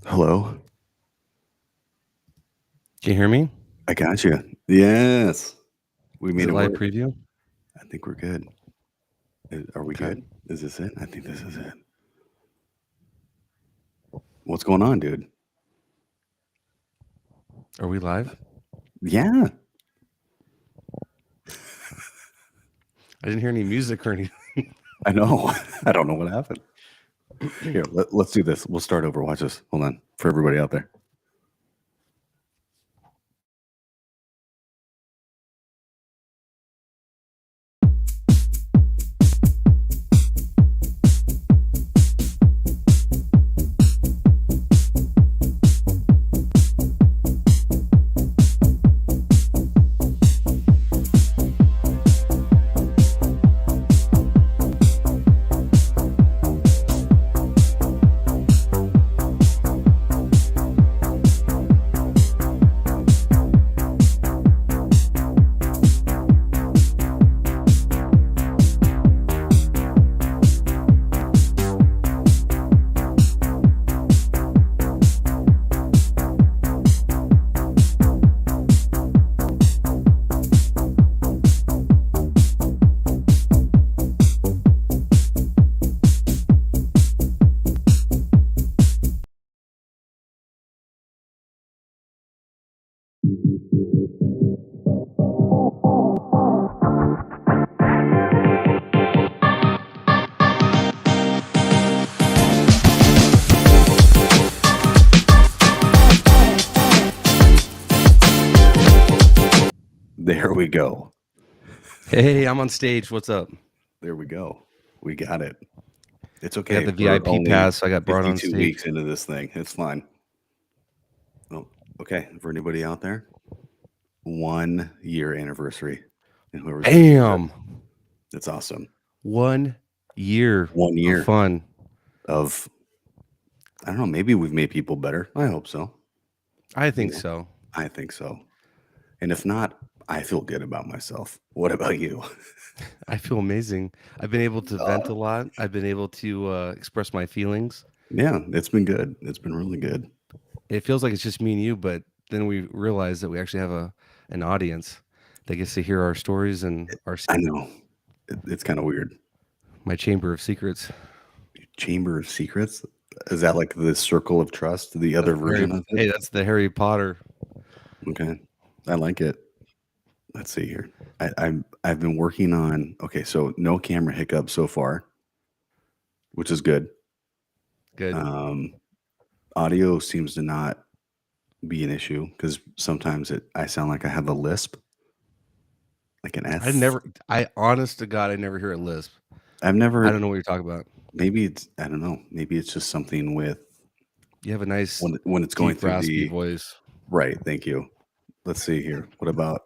Hello? Can you hear me? I got you. Yes. We Is made it it live work. preview? I think we're good. Are we Okay. good? Is this it? I think this is it. What's going on, dude? Are we live? Yeah, I didn't hear any music or anything. I know. I don't know what happened. Here, let's do this. We'll start over. Watch this. Hold on for everybody out there. There we go. Hey, I'm on stage. What's up? There we go. We got it. It's I got okay. the We're VIP only pass. So I got brought on 52 stage. weeks into this thing. It's fine. Oh, okay. For anybody out there, 1 year anniversary. And whoever's listening to it, Damn. it's awesome. 1 year One of year fun. of I don't know, maybe we've made people better. I hope so. I You think know, so. I think so. And if not, I feel good about myself. What about you? I feel amazing. I've been able to vent a lot. I've been able to express my feelings. Yeah, it's been good. It's been really good. It feels like it's just me and you, but then we realize that we actually have an audience that gets to hear our stories and I know. It's kind of weird. my chamber of secrets. Chamber of Secrets? Is that like the Circle of Trust, the That's other Harry. version of it? Hey, that's the Harry Potter. Okay. I like it. Let's see here. I've been working on okay, so no camera hiccup so far, which is good. Good. Um, audio seems to not be an issue because sometimes I sound like I have a lisp, like an I S. never, I honest to God, I never hear a lisp. I've I never. don't know what you're talking about. Maybe it's I don't know. Maybe it's just something with You have a nice, when it's going deep, through raspy the voice. right. Thank you. Let's see here. What about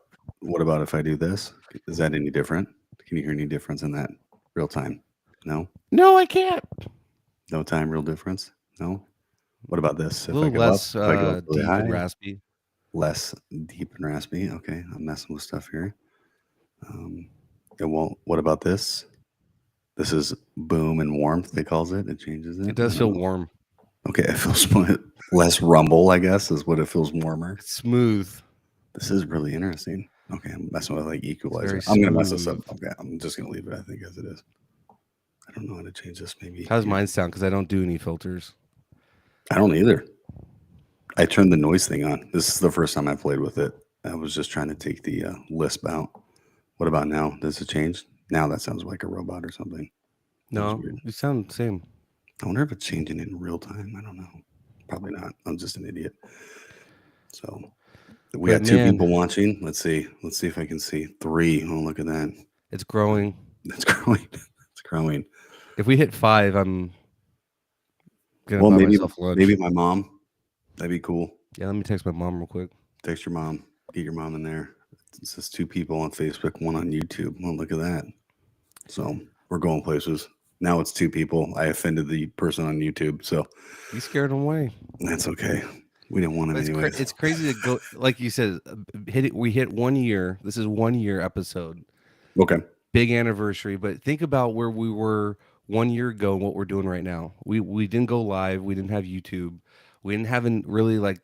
if I do this? Is that any different? Can you hear any difference in that real time? No, No, I can't. no time, real difference. No. What about this? A little less If I go up really deep and high, raspy. less deep and raspy. Okay, I'm messing with stuff here. Um, it won't. What about this? This is boom and warmth. They calls it. It changes It it. I does don't feel know. warm. Okay, it feels less rumble. I guess is what it feels warmer. It's smooth. This is really interesting. Okay, I'm messing with like It's equalizer. very I'm gonna mess this up. smooth. Okay, I'm just gonna leave it. I think as it is. I don't know how to change this. Maybe How does here. mine sound? Because I don't do any filters. I don't either. I turned the noise thing on. This is the first time I played with it. I was just trying to take the lisp out. What about now? Does it change? Now that sounds like a robot or something. That was No, weird. you sound the same. I wonder if it's changing in real time. I don't know. Probably not. I'm just an idiot. So we But got two man, people watching. Let's see. Let's see if I can see three. Oh, look at that. it's growing. It's growing. It's growing. If we hit 5, I'm gonna Well, buy maybe myself maybe lunch. my mom. That'd be cool. Yeah, let me text my mom real quick. Text your mom. Get your mom in there. It says two people on Facebook, one on YouTube. Well, look at that. So we're going places. Now it's two people. I offended the person on YouTube, so You scared them away. that's okay. We didn't want him But anyways. it's crazy to go like you said. Hit it. We hit 1 year. This is 1 year episode. Okay. Big anniversary. But think about where we were 1 year ago and what we're doing right now. We didn't go live. We didn't have YouTube. We didn't have really like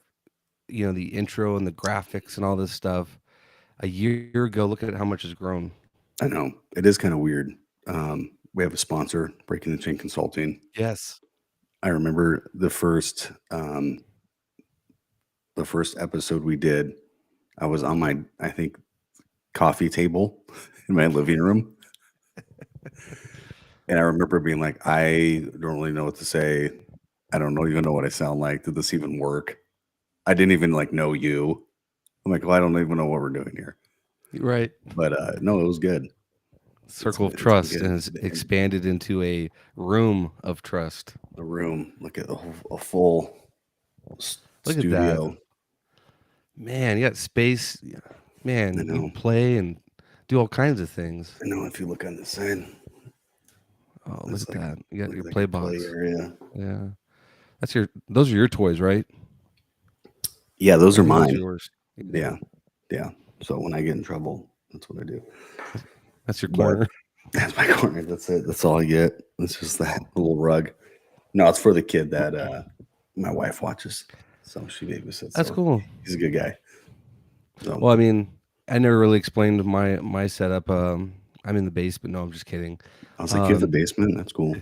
the intro and the graphics and all this stuff. A year ago, look at how much has grown. I know it is kind of weird. We have a sponsor, Breaking the Chain Consulting. Yes. I remember the first episode we did. I was on my, I think, coffee table in my living room, and I remember being like, I don't really know what to say. I don't even know what I sound like. Did this even work? I didn't even like know you. I'm like, well, I don't even know what we're doing here. Right. But no, it was good. Circle of It's trust good. and has expanded into a room of trust. A room, look at a full Look at studio. that. Man, you got space. Man, I you know. can play and do all kinds of things. I know. If you look on the side, Oh, look it's at that. You got your like play a play box. area. Yeah. Those are your toys, right? Yeah, those are I think those are mine. yours. Yeah. So when I get in trouble, that's what I do. That's your But corner. that's my corner. That's it. That's all I get. It's just that little rug. No, it's for the kid that my wife watches. So she babysits. That's so cool. He's a good guy. So Well, I mean, I never really explained my setup. I'm in the basement. No, I'm just kidding. I was like, you have the basement? That's cool.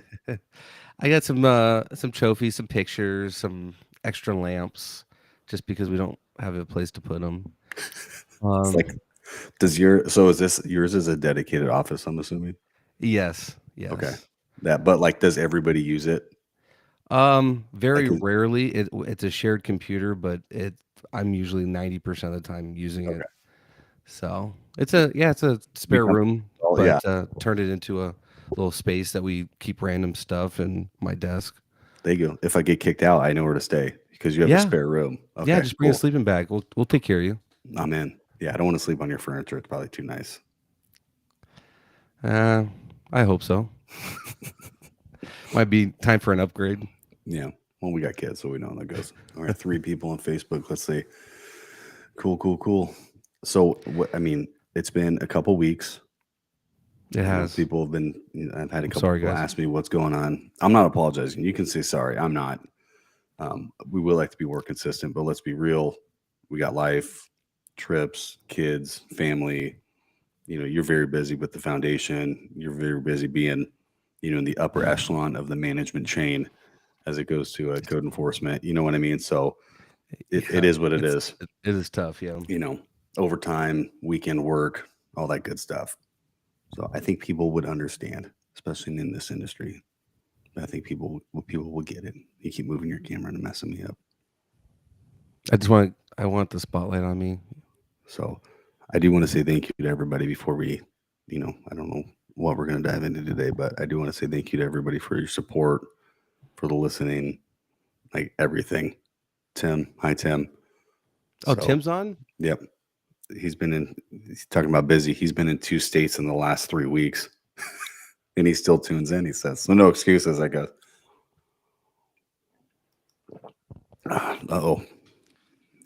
I got some trophies, some pictures, some extra lamps, just because we don't have a place to put them. It's like, is yours is a dedicated office, I'm assuming? Yes. Okay. But like, does everybody use it? Very Like, rarely. It's a shared computer, but I'm usually 90% of the time using it. So it's a spare room, but turned it into a little space that we keep random stuff and my desk. there you go. If I get kicked out, I know where to stay because you have a spare room. Okay, Yeah, just bring a sleeping bag. We'll take care of you. I'm in. Yeah, I don't want to sleep on your furniture. It's probably too nice. I hope so. Might be time for an upgrade. Yeah. Well, we got kids, so we know how that goes. All right, 3 people on Facebook. Let's see. Cool. So, it's been a couple weeks. It has. People have been. I've had a couple sorry, people guys. ask me what's going on. I'm not apologizing. You can say sorry. I'm not. We would like to be more consistent, but let's be real. We got life, trips, kids, family. You're very busy with the foundation. You're very busy being, in the upper echelon of the management chain as it goes to code enforcement. You know what I mean? So it is what it is. It is tough, yeah. Overtime, weekend work, all that good stuff. So I think people would understand, especially in this industry. I think people will get it. You keep moving your camera and messing me up. I want the spotlight on me. So I do want to say thank you to everybody before we, I don't know what we're going to dive into today, but I do want to say thank you to everybody for your support, for the listening, like everything. Tim, hi Tim. Oh, Tim's on? Yep. He's talking about busy. He's been in 2 states in the last 3 weeks. And he still tunes in, he says. So no excuses, I guess. Uh-oh.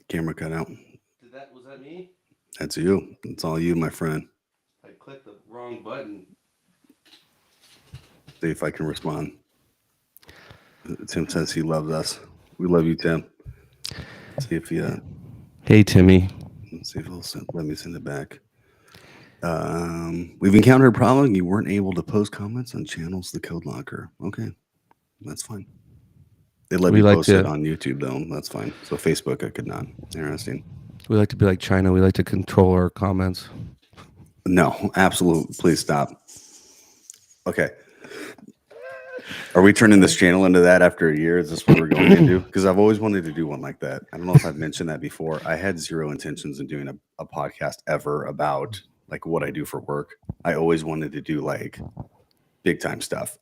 Camera cut out. Was that me? That's you. It's all you, my friend. I clicked the wrong button. See if I can respond. Tim says he loves us. We love you, Tim. See if he Hey Timmy. Let's see if he'll let me send it back. We've encountered a problem. You weren't able to post comments on channels the Code Locker. Okay, that's fine. They let me post it on YouTube though. That's fine. So Facebook I could not. Interesting. We like to be like China. We like to control our comments. No, absolutely. Please stop. Okay. Are we turning this channel into that after a year? Is this what we're going to do? Because I've always wanted to do one like that. I don't know if I've mentioned that before. I had zero intentions in doing a podcast ever about like what I do for work. I always wanted to do like big time stuff,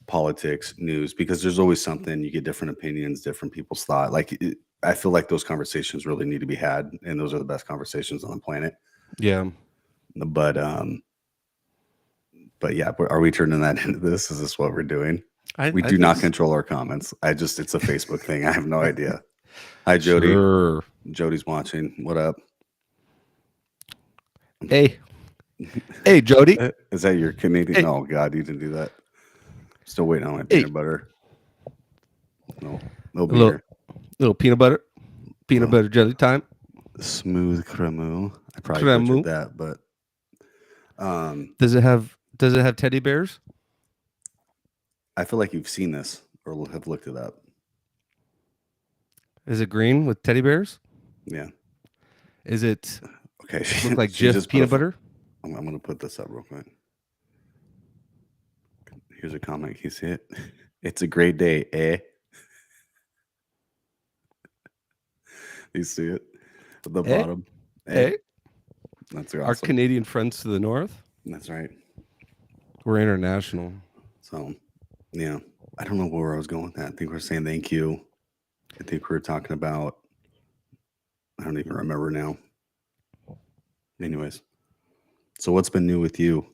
politics, news, because there's always something. You get different opinions, different people's thought. I feel like those conversations really need to be had, and those are the best conversations on the planet. Yeah. But yeah, are we turning that into this? Is this what we're doing? We do not control our comments. It's a Facebook thing. I have no idea. Hi, Jody. Sure. Jody's watching. What up? Hey, Jody. Is that your Canadian? Hey. Oh God, you didn't do that. Still waiting on my peanut butter. No, a Little peanut butter jelly time. Smooth cremu. I probably Cremu. butchered that, but Does it have teddy bears? I feel like you've seen this or have looked it up. Is it green with teddy bears? Yeah. Is it Okay. look like She Jif just peanut butter? I'm going to put this up real quick. Here's a comment. Can you see it? It's a great day, eh? You see it at the Eh? bottom? Eh? That's Our awesome. Canadian friends to the north. That's right. We're international. So, yeah, I don't know where I was going with that. I think we're saying thank you. I think we were talking about, I don't even remember now. Anyways, so what's been new with you?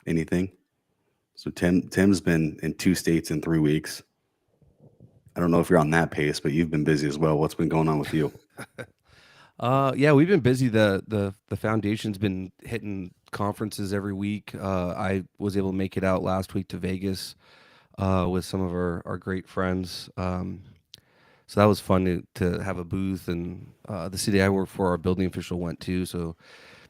Anything? So Tim's been in 2 states in 3 weeks. I don't know if you're on that pace, but you've been busy as well. What's been going on with you? Yeah, we've been busy. The foundation's been hitting conferences every week. I was able to make it out last week to Vegas with some of our great friends. So that was fun to have a booth, and the city I work for, our building official went too. So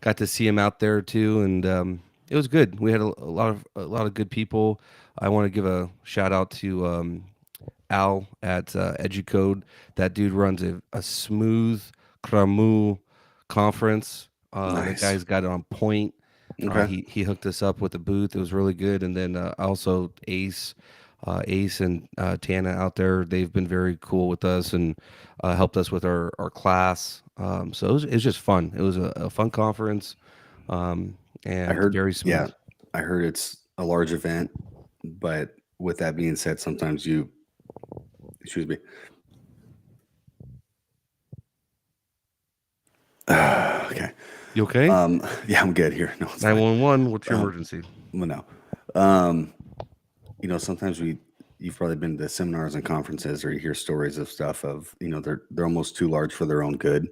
got to see him out there too, and it was good. We had a lot of good people. I want to give a shout out to Al at Educode. That dude runs a smooth Cramu conference. The Nice. guy's got it on point. Okay. He hooked us up with a booth. It was really good. And then also Ace and Tana out there. They've been very cool with us and helped us with our class. So it was just fun. It was a fun conference and I heard, very smooth. yeah, I heard it's a large event, but with that being said, sometimes excuse me. Okay. You okay? Yeah, I'm good here. No, it's 911. What's your emergency? well, no. Sometimes you've probably been to seminars and conferences, or you hear stories of stuff of, they're almost too large for their own good,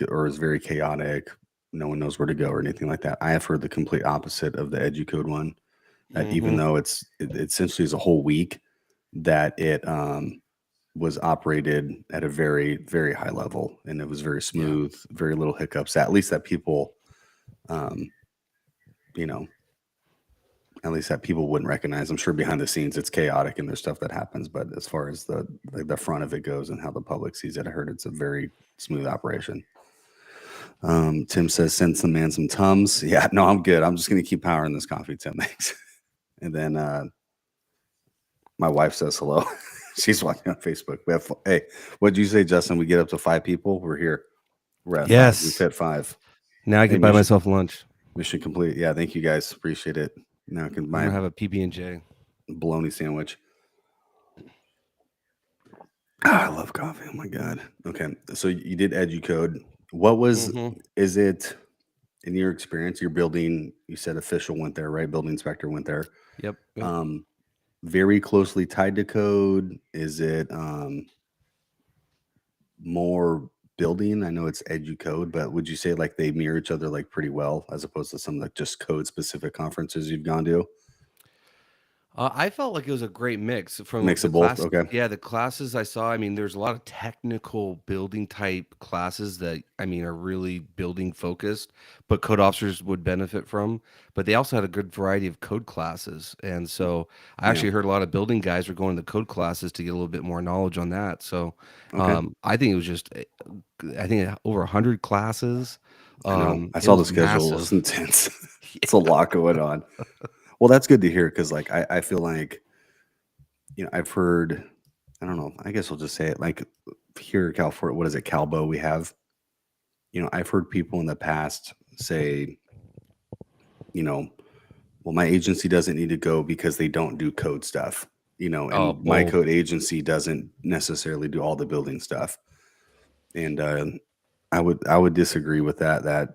or it's very chaotic. No one knows where to go or anything like that. I have heard the complete opposite of the EduCode one. That even though it essentially is a whole week, that it was operated at a very, very high level, and it was very smooth, very little hiccups. At least that people, at least that people wouldn't recognize. I'm sure behind the scenes it's chaotic and there's stuff that happens, but as far as the front of it goes and how the public sees it, I heard it's a very smooth operation. Tim says, send some man some Tums. Yeah, no, I'm good. I'm just going to keep powering this coffee, Tim. Thanks. And then my wife says hello. She's watching on Facebook. Hey, what'd you say, Justin? We get up to 5 people. We're here. We're at 5. We've hit 5. Now I can buy myself lunch. Mission complete. Yeah, thank you guys. Appreciate it. Now I can buy have a PB&J bologna sandwich. I love coffee. Oh my God. Okay. So you did EduCode. What was, is it, in your experience, your building, you said official went there, right? Building inspector went there. Yep. Very closely tied to code. Is it more building? I know it's EduCode, but would you say like they mirror each other like pretty well as opposed to some like just code specific conferences you've gone to? I felt like it was a great mix from Mix the of both. class. Okay. Yeah, the classes I saw. I mean, there's a lot of technical building type classes that are really building focused, but code officers would benefit from. But they also had a good variety of code classes, and so I actually heard a lot of building guys were going to code classes to get a little bit more knowledge on that. So I think it was just, I think over 100 classes. I know. I saw the schedule. It was intense. It's a lot going on. Well, that's good to hear because, like, I feel like, I've heard, I don't know, I guess I'll just say it, like, here in California, what is it, Calbo we have? I've heard people in the past say, well, my agency doesn't need to go because they don't do code stuff, and my code agency doesn't necessarily do all the building stuff. And I would disagree with that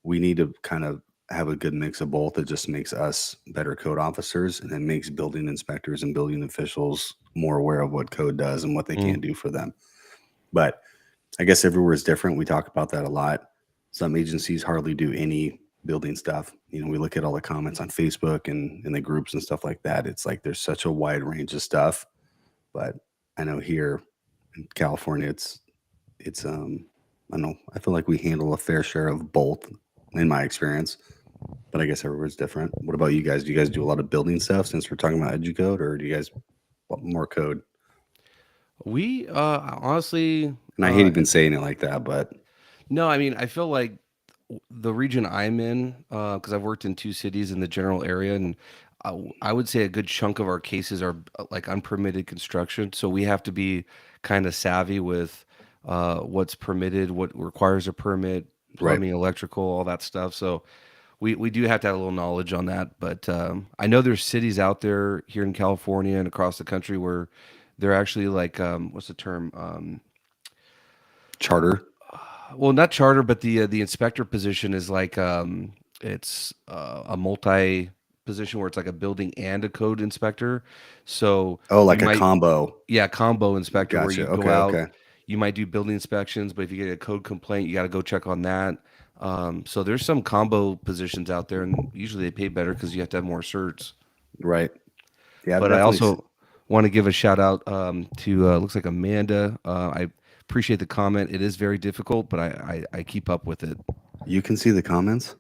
we need to kind of have a good mix of both. It just makes us better code officers, and it makes building inspectors and building officials more aware of what code does and what they can do for them. But I guess everywhere is different. We talk about that a lot. Some agencies hardly do any building stuff. We look at all the comments on Facebook and in the groups and stuff like that. It's like there's such a wide range of stuff. But I know here in California, it's I don't know. I feel like we handle a fair share of both, in my experience. But I guess everywhere's different. What about you guys? Do you guys do a lot of building stuff since we're talking about EduCode, or do you guys want more code? We honestly, And I hate even saying it like that, but no, I mean, I feel like the region I'm in, because I've worked in two cities in the general area, and I would say a good chunk of our cases are like unpermitted construction. So we have to be kind of savvy with what's permitted, what requires a permit, right, plumbing, electrical, all that stuff. So we do have to have a little knowledge on that. But I know there's cities out there here in California and across the country where they're actually like, what's the term? charter. Well, not charter, but the inspector position is like it's a multi position where it's like a building and a code inspector. So Oh, you like a might, combo. yeah, combo inspector where Gotcha. you go Okay, out, okay. you might do building inspections, but if you get a code complaint, you got to go check on that. So there's some combo positions out there, and usually they pay better because you have to have more certs. Right. Yeah, I've But I definitely. also want to give a shout out to looks like Amanda. I appreciate the comment. It is very difficult, but I keep up with it. You can see the comments.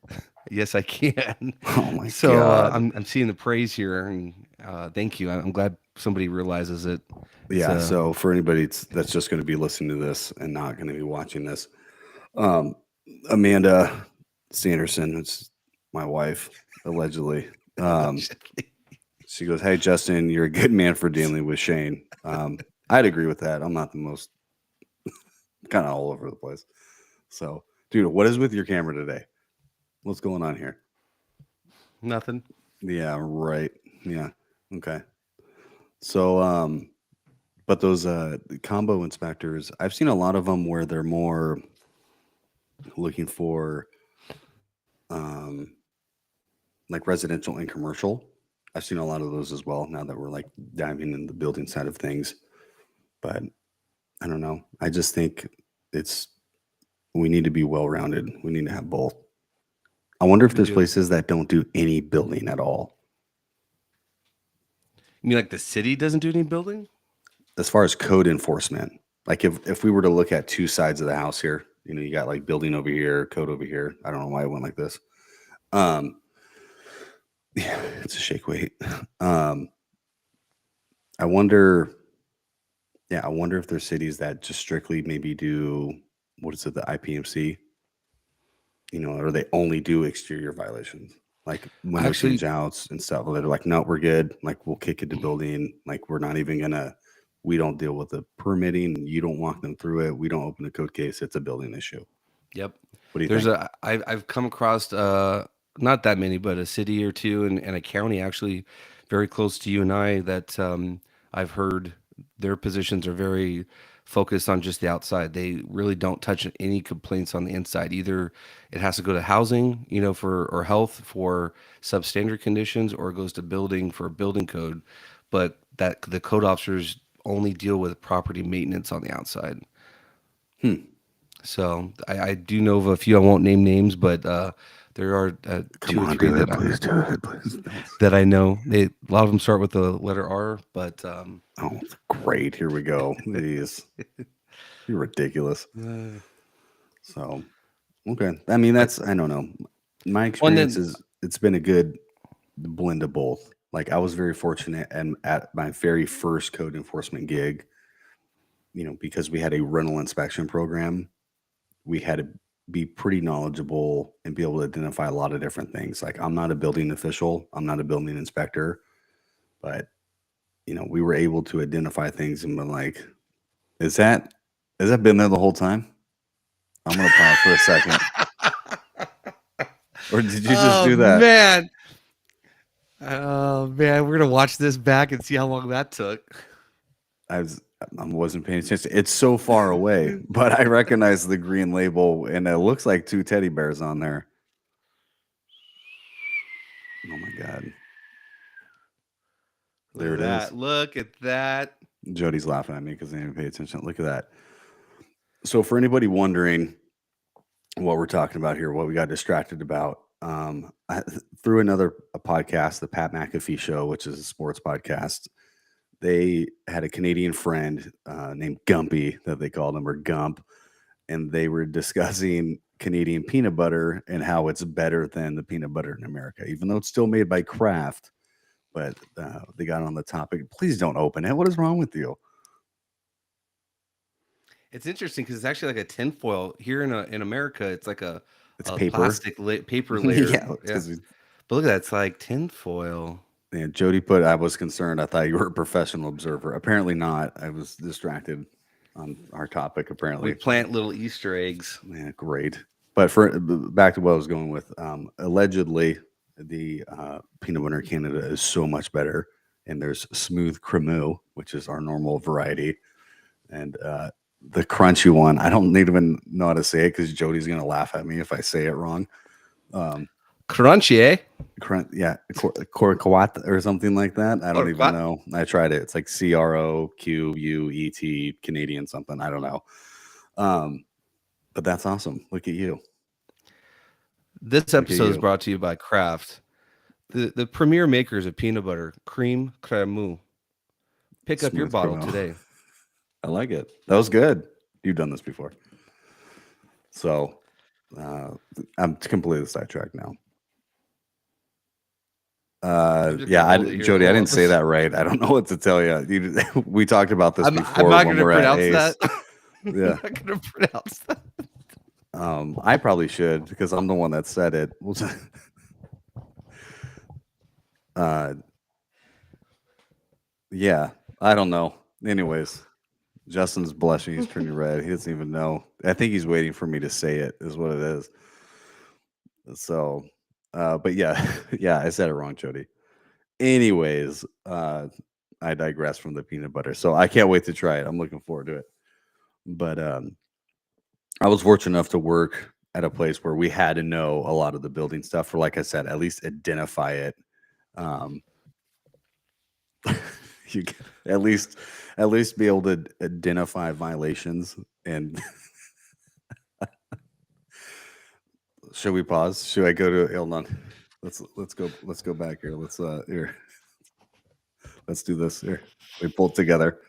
Yes, I can. Oh my So god. I'm seeing the praise here, and thank you. I'm glad somebody realizes it. It's Yeah. So for anybody that's just going to be listening to this and not going to be watching this, um, Amanda Sanderson, it's my wife, allegedly. She goes, "Hey Justin, you're a good man for dealing with Shane." I'd agree with that. I'm not the most kind of all over the place. So, dude, what is with your camera today? What's going on here? nothing. Yeah, right. Yeah. Okay. So, but those combo inspectors, I've seen a lot of them where they're more looking for um like residential and commercial. I've seen a lot of those as well now that we're like diving in the building side of things. But I don't know. I just think it's we need to be well rounded. We need to have both. I wonder if We there's do. places that don't do any building at all. You mean like the city doesn't do any building? As far as code enforcement, like if we were to look at two sides of the house here, you got like building over here, code over here. I don't know why it went like this. Yeah, it's a shake weight. I wonder, yeah, I wonder if there's cities that just strictly maybe do what is it, the IPMC, or they only do exterior violations, like window Actually, change outs and stuff. They're like, no, we're good. Like we'll kick it to building. Like we're not even gonna. We don't deal with the permitting. You don't walk them through it. We don't open a code case. It's a building issue. yep. What do you There's think? I've come across not that many, but a city or two and a county actually very close to you and I that I've heard their positions are very focused on just the outside. They really don't touch any complaints on the inside. Either it has to go to housing, for or health for substandard conditions, or it goes to building for building code. But that the code officers only deal with property maintenance on the outside. Hmm. So I do know of a few. I won't name names, but there are Come two or on, three do it, please do it, please. that I know. A lot of them start with the letter R, but Oh, great. Here we go. These. You're ridiculous. So, okay. I mean, but I don't know. My one experience then is it's been a good blend of both. Like I was very fortunate and at my very first code enforcement gig, because we had a rental inspection program, we had to be pretty knowledgeable and be able to identify a lot of different things. Like I'm not a building official, I'm not a building inspector, but we were able to identify things and be like, is that has that been there the whole time? I'm gonna pause for a second. Or did you just oh do that? man, oh man, we're gonna watch this back and see how long that took. I wasn't paying attention. It's so far away, but I recognize the green label, and it looks like two teddy bears on there. Oh my god! Look There at it is. that! Look at that! Jody's laughing at me because they didn't pay attention. Look at that. So, for anybody wondering what we're talking about here, what we got distracted about, through a podcast, the Pat McAfee Show, which is a sports podcast, they had a Canadian friend named Gumpy that they called him, or Gump, and they were discussing Canadian peanut butter and how it's better than the peanut butter in America, even though it's still made by Kraft. But they got on the topic. Please don't open it. What is wrong with you? It's interesting because it's actually like a tinfoil here in America. It's like a paper. Plastic paper layer. Yeah. But look at that. It's like tinfoil. And Jody put, I was concerned. I thought you were a professional observer. Apparently not. I was distracted on our topic, apparently. We plant little Easter eggs. Yeah, great. But back to what I was going with, allegedly, the peanut butter in Canada is so much better. And there's smooth cremeux, which is our normal variety. And the crunchy one, I don't even know how to say it because Jody's going to laugh at me if I say it wrong. Crunchy, eh? Yeah, Croquet or something like that. I don't even know. I tried it. It's like CROQUET, Canadian something. I don't know. But that's awesome. Look at you. This episode is brought to you by Kraft, the premier makers of peanut butter, cream cremeux. Pick up your bottle today. I like it. That was good. You've done this before. So I'm completely sidetracked now. Jody, I didn't say that right. I don't know what to tell you. We talked about this before. I'm not going to pronounce that. Yeah. I'm not going to pronounce that. I probably should because I'm the one that said it. Yeah, I don't know. Anyways, Justin's blushing. He's turning red. He doesn't even know. I think he's waiting for me to say it, is what it is. So, but yeah, I said it wrong, Jody. Anyways, I digress from the peanut butter. So I can't wait to try it. I'm looking forward to it. But I was fortunate enough to work at a place where we had to know a lot of the building stuff, or like I said, at least identify it. You can at least be able to identify violations. And should we pause? Should I go to Hold on. Let's go back here. Let's do this here. We pull it together.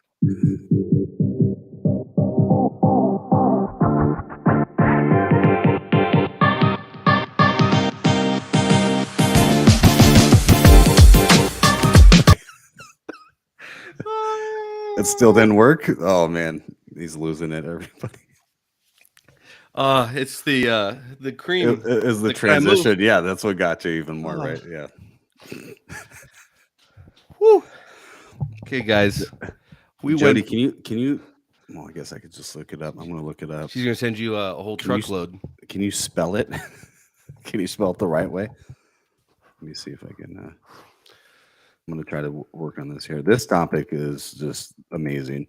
It still didn't work. Oh man, he's losing it, everybody. It's the cream. It is the transition. Yeah, that's what got you even more, right? Yeah. Woo. Okay, guys. Jody, can you? Well, I guess I could just look it up. I'm gonna look it up. She's gonna send you a whole truckload. Can you spell it? Can you spell it the right way? Let me see if I can. I'm going to try to work on this here. This topic is just amazing.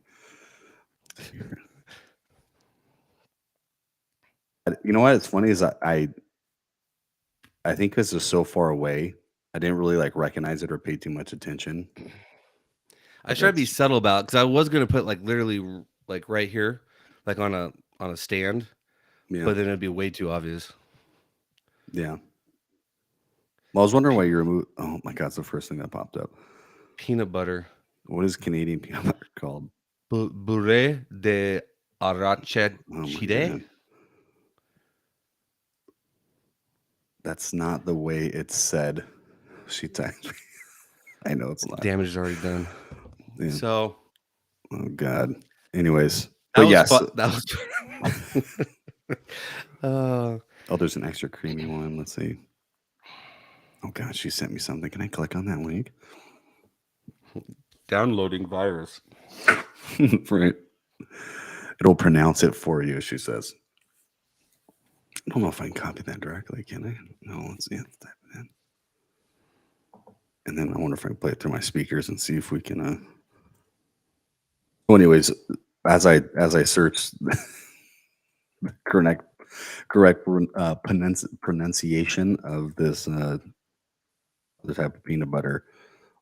You know what? It's funny is I think this is so far away. I didn't really recognize it or pay too much attention. I tried to be subtle about it because I was going to put literally right here, on a stand, but then it'd be way too obvious. Yeah. Well, I was wondering why you removed. Oh my God, it's the first thing that popped up. Peanut butter. What is Canadian peanut butter called? Beurre de arachide. That's not the way it's said. She typed me. I know it's not. Damage is already done. Yeah. So. Oh God. Anyways. But yes. That was. There's an extra creamy one. Let's see. Oh God, she sent me something. Can I click on that link? Downloading virus. Right. It'll pronounce it for you, she says. I don't know if I can copy that directly, can I? No, let's see. Let's type it in. And then I wonder if I can play it through my speakers and see if we can. Well, anyways, as I search correct pronunciation of this the type of peanut butter.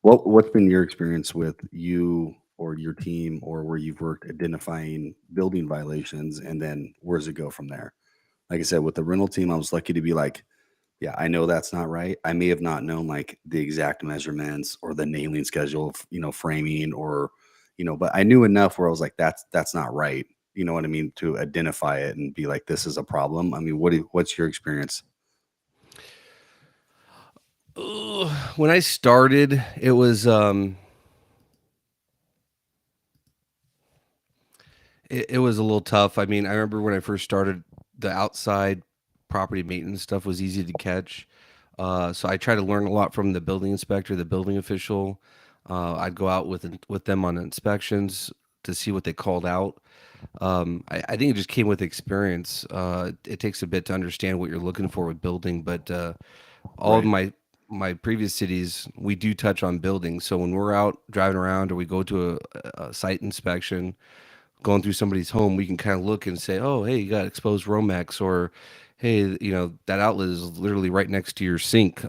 What's been your experience with you or your team or where you've worked identifying building violations, and then where does it go from there? Like I said, with the rental team, I was lucky to be Yeah, I know that's not right. I may have not known like the exact measurements or the nailing schedule of, framing or, but I knew enough where I was like, that's not right. You know what I mean? To identify it and be like, this is a problem. I mean, what's your experience? Ugh, when I started, it was a little tough. I mean, I remember when I first started, the outside property maintenance stuff was easy to catch. So I tried to learn a lot from the building inspector, the building official. I'd go out with them on inspections to see what they called out. I think it just came with experience. It takes a bit to understand what you're looking for with building, but all of Right. my previous cities, we do touch on building. So when we're out driving around or we go to a site inspection, going through somebody's home, we can kind of look and say, "Oh, hey, you got exposed Romex," or "Hey, that outlet is literally right next to your sink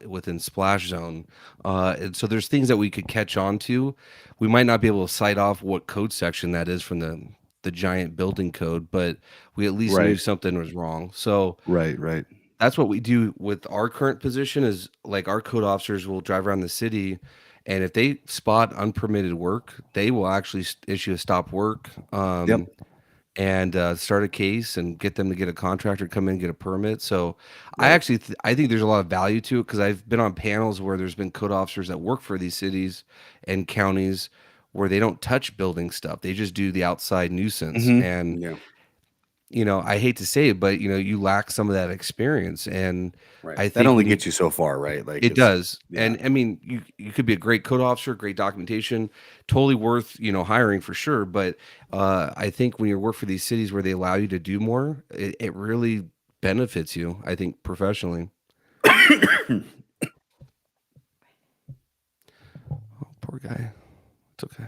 within splash zone." And so there's things that we could catch on to. We might not be able to cite off what code section that is from the giant building code, but we at least knew Right. something was wrong. So Right. Right. that's what we do with our current position is like our code officers will drive around the city, and if they spot unpermitted work, they will actually issue a stop work, Yep. and start a case and get them to get a contractor to come in and get a permit. So I Right. actually I think there's a lot of value to it because I've been on panels where there's been code officers that work for these cities and counties where they don't touch building stuff. They just do the outside nuisance. And Yeah. I hate to say it, but you lack some of that experience. And Right. I That think only when you gets you so far, right? Like it it's does. yeah. And I mean, you could be a great code officer, great documentation, totally worth, hiring for sure. But I think when you work for these cities where they allow you to do more, it really benefits you, I think, professionally. Oh, poor guy. It's okay.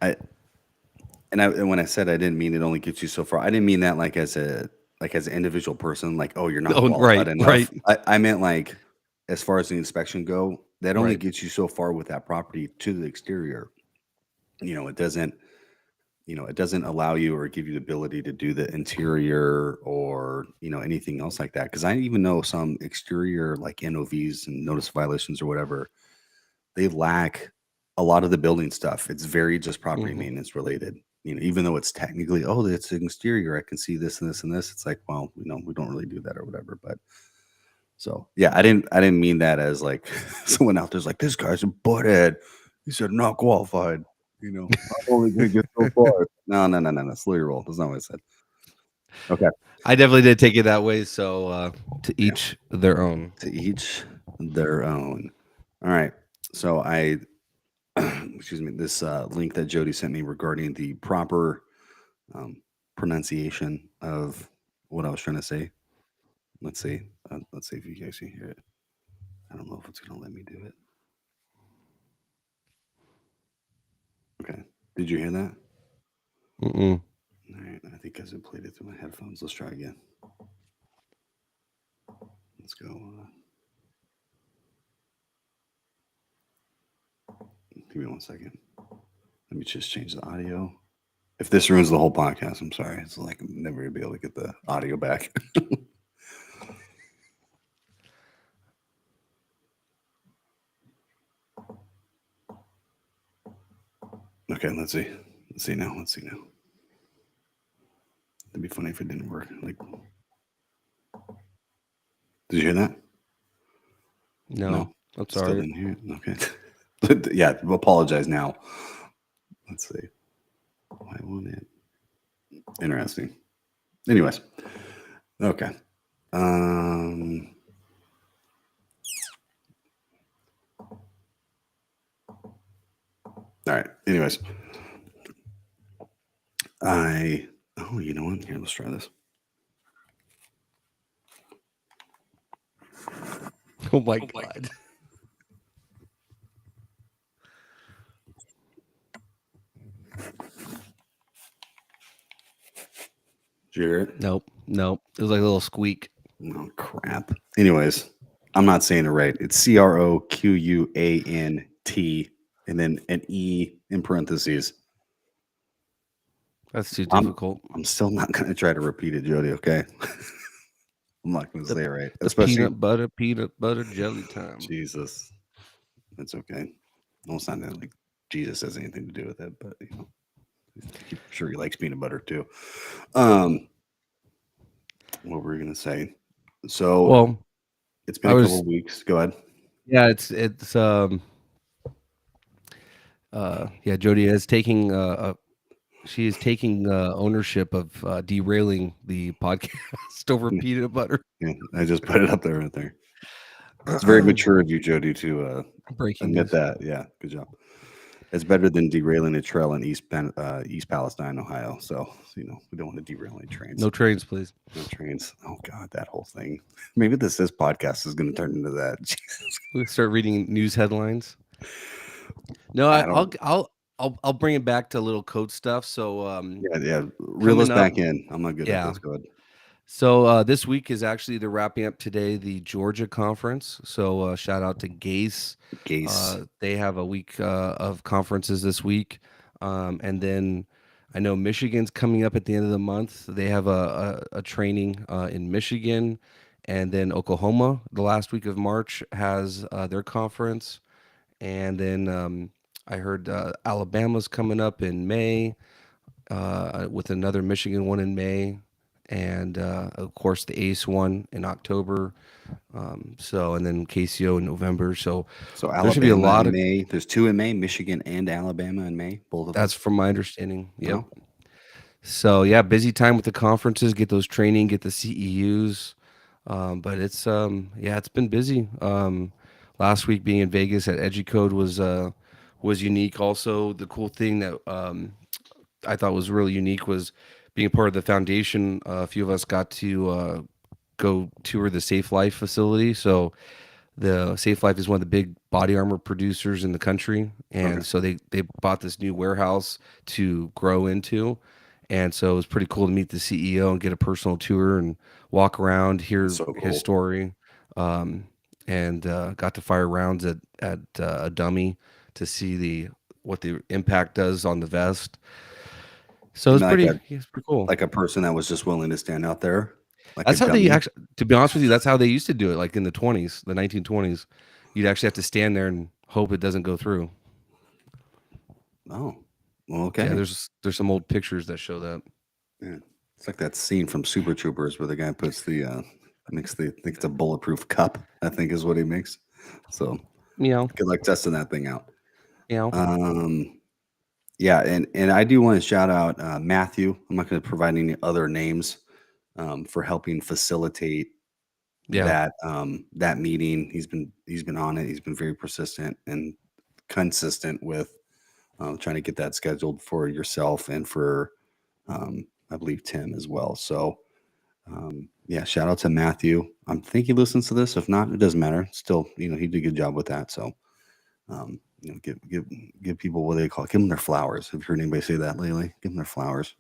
I and when I said I didn't mean it only gets you so far, I didn't mean that like as an individual person, like, oh, you're not Oh, qualified right, enough. right. I meant like as far as the inspection go, that only Right. gets you so far with that property to the exterior. It doesn't, it doesn't allow you or give you the ability to do the interior or, anything else like that. Because I even know some exterior like NOVs and notice violations or whatever, they lack a lot of the building stuff. It's very just property Hmm. maintenance related. Even though it's technically, oh, it's an exterior, I can see this and this and this. It's like, well, we don't really do that or whatever. But so yeah, I didn't mean that as like someone out there's like, this guy's a butthead. He said not qualified. I'm only gonna get so far. No, no, no, no, no. Slow your roll. That's not what I said. Okay. I definitely did take it that way. So to Yeah. each their own. To each their own. All right. So I excuse me, this link that Jody sent me regarding the proper pronunciation of what I was trying to say. Let's see. Let's see if you guys can hear it. I don't know if it's going to let me do it. Okay. Did you hear that? Mm-mm. All right. I think as I played it through my headphones. Let's try again. Let's go. Give me 1 second. Let me just change the audio. If this ruins the whole podcast, I'm sorry. It's like I'm never gonna be able to get the audio back. Okay, let's see. Let's see now. Let's see now. It'd be funny if it didn't work. Like, did you hear that? No, No, I'm still sorry. didn't hear it. Okay. Yeah, apologize now. Let's see. Why won't it? Interesting. Anyways, okay. Um. All right. Anyways, I. Oh, you know what? Here, let's try this. Oh my God. Did you hear it? Nope. Nope. It was like a little squeak. Oh crap. Anyways, I'm not saying it right. It's CROQUANT and then an E in parentheses. That's too I'm difficult. I'm still not gonna try to repeat it, Jody. Okay. I'm not going to The say it right. the Especially peanut butter jelly time. Jesus. It's okay. No, it's not that like Jesus has anything to do with it, but I'm sure he likes peanut butter too. Um, what were we gonna say? So Well, it's been I a couple was of weeks. Go ahead. yeah, it's yeah, Jody is taking she is taking ownership of derailing the podcast over Mm, peanut butter. yeah, I just put it up there right there. It's very mature of you, Jody, to Breaking admit news. that. Yeah, good job. It's better than derailing a trail in East Palestine, Ohio. So we don't want to derail any trains. No trains, please. No trains. Oh God, that whole thing. Maybe this podcast is going to turn into that. Jesus, We start reading news headlines. No, I don't. I'll bring it back to little code stuff. So Yeah. Reel us coming up, back in. I'm not good at yeah. this. Go ahead. So this week is actually they're wrapping up today the Georgia conference. So shout out to Gase. Gase. They have a week of conferences this week, and then I know Michigan's coming up at the end of the month. They have a training in Michigan, and then Oklahoma the last week of March has their conference, and then I heard Alabama's coming up in May with another Michigan one in May, and of course the Ace one in October. So and then KCO in November. So So there should be a Alabama lot in of. May. There's two in May. Michigan and Alabama in May. Both of them. That's from my understanding. Yep. Oh, So yeah, busy time with the conferences. Get those training. Get the CEUs. But it's yeah, it's been busy. Last week being in Vegas at EduCode was unique. Also, the cool thing that I thought was really unique was being a part of the foundation. A few of us got to go tour the Safe Life facility. So the Safe Life is one of the big body armor producers in the country, okay. and so they bought this new warehouse to grow into, and so it was pretty cool to meet the CEO and get a personal tour and walk around, That's hear so his cool. story, um, and got to fire rounds at a dummy to see the what the impact does on the vest. So You mean it's pretty cool. like a person that was just willing to stand out there, like a That's how they dummy. actually, to be honest with you, that's how they used to do it. Like in the 20s, the 1920s, you'd actually have to stand there and hope it doesn't go through. Oh, well, Yeah, okay. there's some old pictures that show that. Yeah. It's like that scene from Super Troopers where the guy puts makes I think it's a bulletproof cup, I think is what he makes. So Meow, good luck testing that thing out. meow. Um, yeah, and I do want to shout out Matthew. I'm not going to provide any other names for helping facilitate Yeah, that meeting. He's been on it. He's been very persistent and consistent with trying to get that scheduled for yourself and for I believe Tim as well. So yeah, shout out to Matthew. I think he listens to this. If not, it doesn't matter. Still, he did a good job with that. So give people what they call give them their flowers. Have you heard anybody say that lately? Give them their flowers.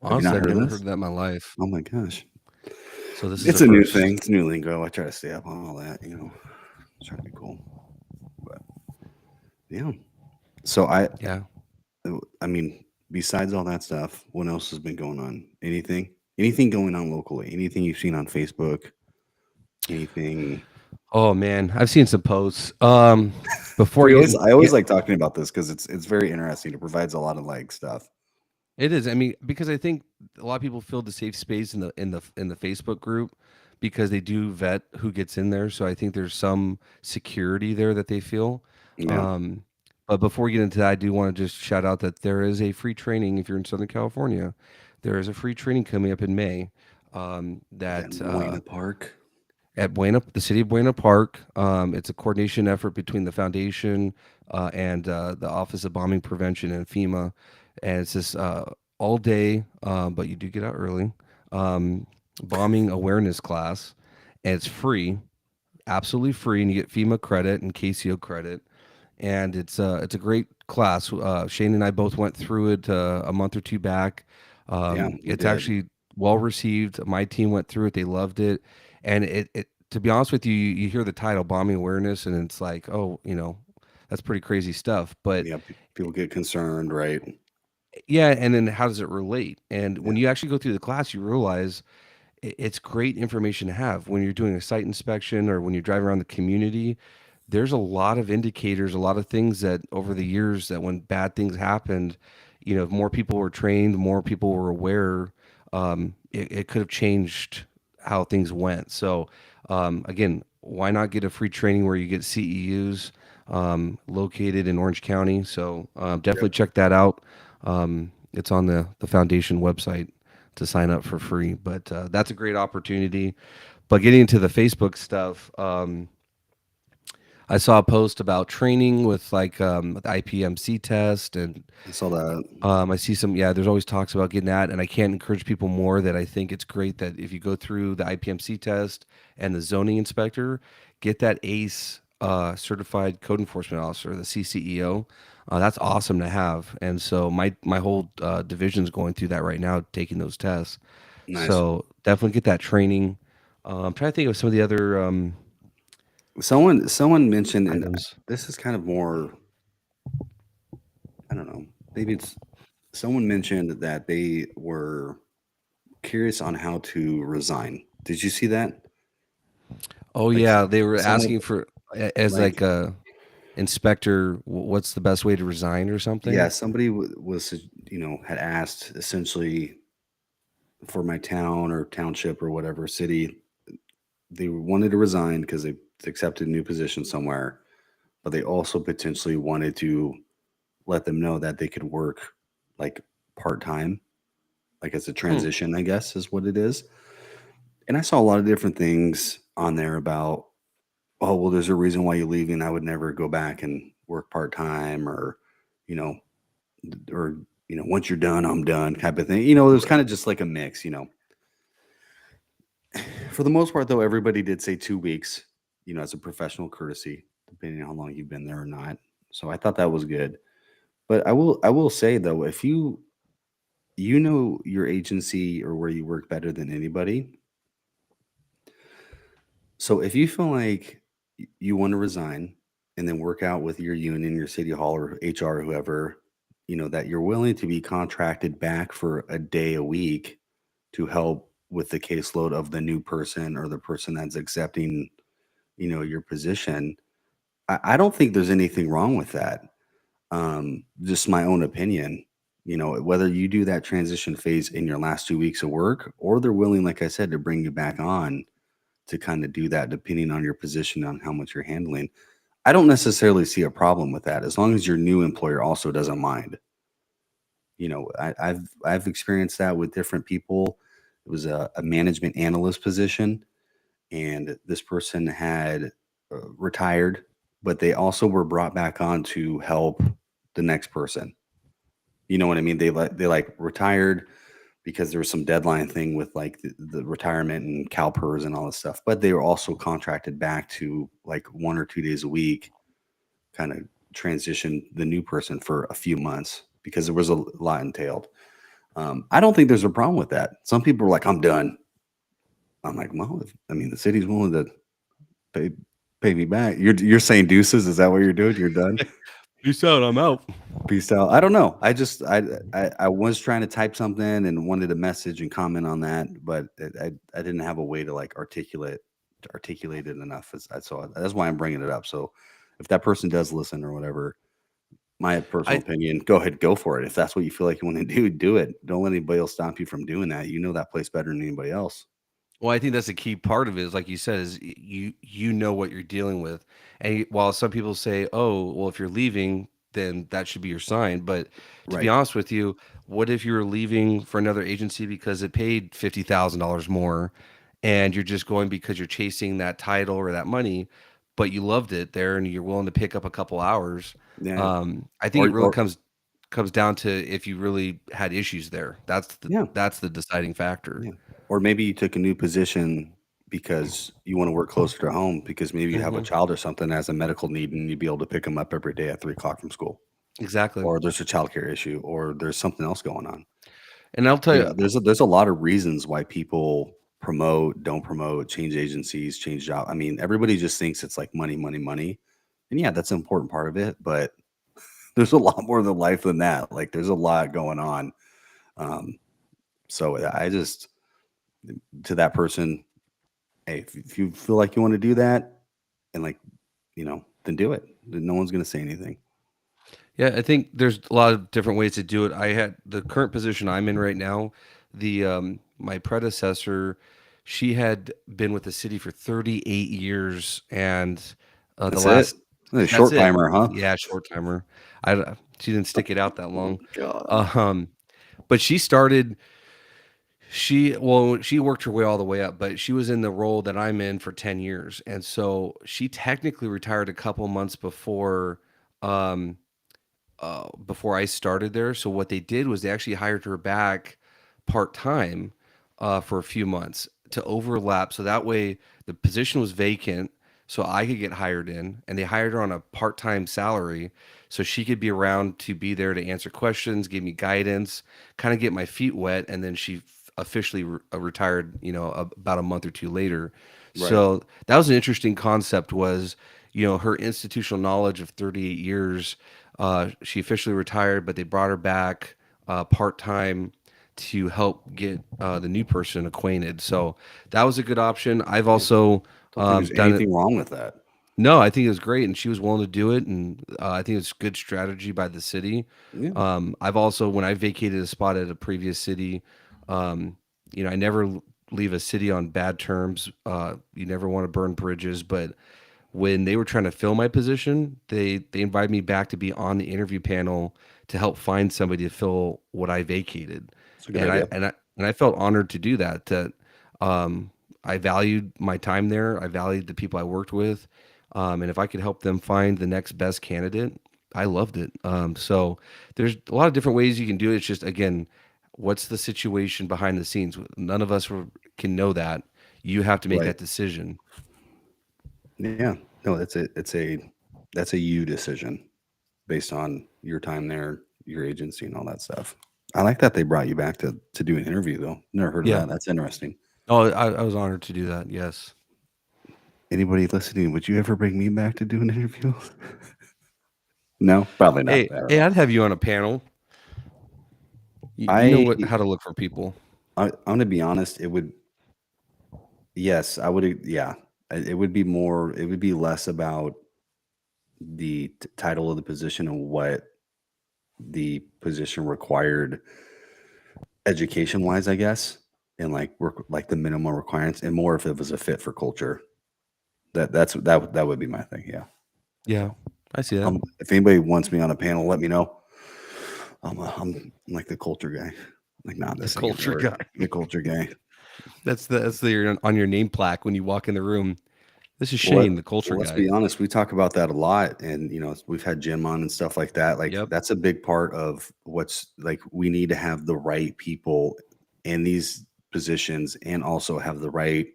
Have you honestly, not I've heard never this? heard that in my life. Oh my gosh. So this is It's a a new first. thing. It's new lingo. I try to stay up on all that, try to be cool. But yeah. So Yeah. I mean, besides all that stuff, what else has been going on? Anything? Anything going on locally? Anything you've seen on Facebook? Anything? Oh man, I've seen some posts. Before getting, I always yeah, like talking about this because it's very interesting. It provides a lot of like stuff. it is. I mean, because I think a lot of people feel the safe space in the Facebook group because they do vet who gets in there. So I think there's some security there that they feel. Yeah. Um, but before we get into that, I do want to just shout out that there is a free training if you're in Southern California. There is a free training coming up in May. That That Buena Park. at the city of Buena Park. It's a coordination effort between the foundation and the Office of Bombing Prevention and FEMA, and it's this all day, but you do get out early. Bombing awareness class, and it's free, absolutely free, and you get FEMA credit and KCO credit, and it's a great class. Shane and I both went through it a month or two back. Yeah, we It's did. actually well received. My team went through it; they loved it, and it to be honest with you, you hear the title "bombing awareness" and it's like, oh, that's pretty crazy stuff. But Yeah, people get concerned, right? yeah, and then how does it relate? And when Yeah. you actually go through the class, you realize it's great information to have when you're doing a site inspection or when you're driving around the community. There's a lot of indicators, a lot of things that over the years that when bad things happened, if more people were trained, more people were aware, it could have changed how things went. So, again, why not get a free training where you get CEUs located in Orange County? So definitely Yep. check that out. It's on the foundation website to sign up for free, but that's a great opportunity. But getting into the Facebook stuff, I saw a post about training with like the IPMC test, and I saw that. I see some. Yeah, there's always talks about getting that, and I can't encourage people more that I think it's great that if you go through the IPMC test and the zoning inspector, get that ACE certified code enforcement officer, the CCEO. That's awesome to have, and so my whole division's going through that right now, taking those tests. Nice. So definitely get that training. I'm trying to think of some of the other Someone mentioned, and items. this is kind of more, I don't know, maybe it's someone mentioned that they were curious on how to resign. Did you see that? Oh Like yeah, they were someone asking for as like like a inspector, what's the best way to resign or yeah, something? somebody was had asked essentially for my town or township or whatever city, they wanted to resign because they accepted a new position somewhere, but they also potentially wanted to let them know that they could work like part time, like as a Hmm. transition, I guess is what it is. And I saw a lot of different things on there about, oh, well, there's a reason why you're leaving. I would never go back and work part time, or, you know, or, once you're done, I'm done type of thing. It was kind of just like a mix. For the most part, though, everybody did say 2 weeks, as a professional courtesy, depending on how long you've been there or not. So I thought that was good. But I will say though, if you know your agency or where you work better than anybody, so if you feel like you want to resign and then work out with your union, your city hall or HR, whoever, that you're willing to be contracted back for a day a week to help with the caseload of the new person or the person that's accepting, your position. I don't think there's anything wrong with that. Just my own opinion. Whether you do that transition phase in your last 2 weeks of work, or they're willing, like I said, to bring you back on to kind of do that, depending on your position on how much you're handling. I don't necessarily see a problem with that as long as your new employer also doesn't mind. I've experienced that with different people. It was a management analyst position, and this person had retired, but they also were brought back on to help the next person. You know what I mean? They retired because there was some deadline thing with like the retirement and CalPERS and all this stuff, but they were also contracted back to like 1 or 2 days a week, kind of transition the new person for a few months because there was a lot entailed. I don't think there's a problem with that. Some people are like, I'm done. I'm like, well, the city's willing to pay pay me back. You're saying deuces? Is that what you're doing? You're done? Peace out. I'm out. Peace out. I don't know. I was trying to type something and wanted a message and comment on that, but I didn't have a way to like articulate it enough. That's why I'm bringing it up. So if that person does listen or whatever, my personal I opinion, go ahead, go for it. If that's what you feel like you want to do, do it. Don't let anybody else stop you from doing that. You know that place better than anybody else. Well, I think that's a key part of it is like you said, is you know what you're dealing with. And while some people say, "Oh, well, if you're leaving, then that should be your sign." But to be Right. honest with you, what if you're leaving for another agency because it paid $50,000 more, and you're just going because you're chasing that title or that money, but you loved it there and you're willing to pick up a couple hours? Yeah. I think Or it really or comes down to if you really had issues there. yeah. That's the deciding factor. Yeah. Or maybe you took a new position because you want to work closer to home because maybe you have a Mhm. child or something that has a medical need and you'd be able to pick them up every day at 3 o'clock from school. Exactly. Or there's a childcare issue or there's something else going on. And I'll tell you, There's a lot of reasons why people promote, don't promote, change agencies, change job. Everybody just thinks it's like money, money, money. And yeah, that's an important part of it, but there's a lot more to life than that. Like there's a lot going on. Um, so I just to that person, hey, if you feel like you want to do that, and like, then do it. No one's going to say anything. Yeah, I think there's a lot of different ways to do it. I had the current position I'm in right now. The My predecessor, she had been with the city for 38 years, and the That's it. last A that's short it. timer, huh? Yeah, short timer. She didn't stick it out that Oh, long. God. Um, but she started. She worked her way all the way up, but she was in the role that I'm in for 10 years, and so she technically retired a couple months Um, before I started there. So what they did was they actually hired her back part time for a few months to overlap. So that way the position was vacant. So I could get hired in, and they hired her on a part time salary. So she could be around to be there to answer questions, give me guidance, kind of get my feet wet. And then she officially retired, about a month or two later. Right. So that was an interesting concept was, her institutional knowledge of 38 years. She officially retired, but they brought her back part time to help get the new person acquainted. So that was a good option. I've Yeah. also Don't think there's done it. anything wrong with that. No, I think it was great, and she was willing to do it, and I think it's good strategy by the city. Yeah. I've also, when I vacated a spot at a previous city, um, I never leave a city on bad terms. You never want to burn bridges, but when they were trying to fill my position, they invited me back to be on the interview panel to help find somebody to fill what I vacated. It's a good And I idea. and I and I felt honored to do that. Um, I valued my time there. I valued the people I worked with. And if I could help them find the next best candidate, I loved it. So there's a lot of different ways you can do it. It's just, again, what's the situation behind the scenes? None of us can know that. You have to make Right. that decision. Yeah. No, that's a you decision based on your time there, your agency, and all that stuff. I like that they brought you back to do an interview though. Never heard of Yeah. that. That's interesting. Oh, I was honored to do that. Yes. Anybody listening, would you ever bring me back to do an interview? No, probably not. Hey, I don't hey, know. I'd have you on a panel. You know I, how to look for people. I'm gonna be honest. It would, yes, I would. Yeah, it would be more. It would be less about the title of the position and what the position required education wise, I guess, and like work like the minimum requirements, and more if it was a fit for culture. That would be my thing. Yeah. Yeah, I see that. If anybody wants me on a panel, let me know. I'm like the culture guy. Like, nah, The this ain't gonna culture work. guy. The culture guy. That's on your name plaque when you walk in the room. This is Well, Shane, the culture let's guy. be honest. We talk about that a lot, and we've had Jim on and stuff like that. Like, Yep. that's a big part of what's like. We need to have the right people in these positions, and also have the right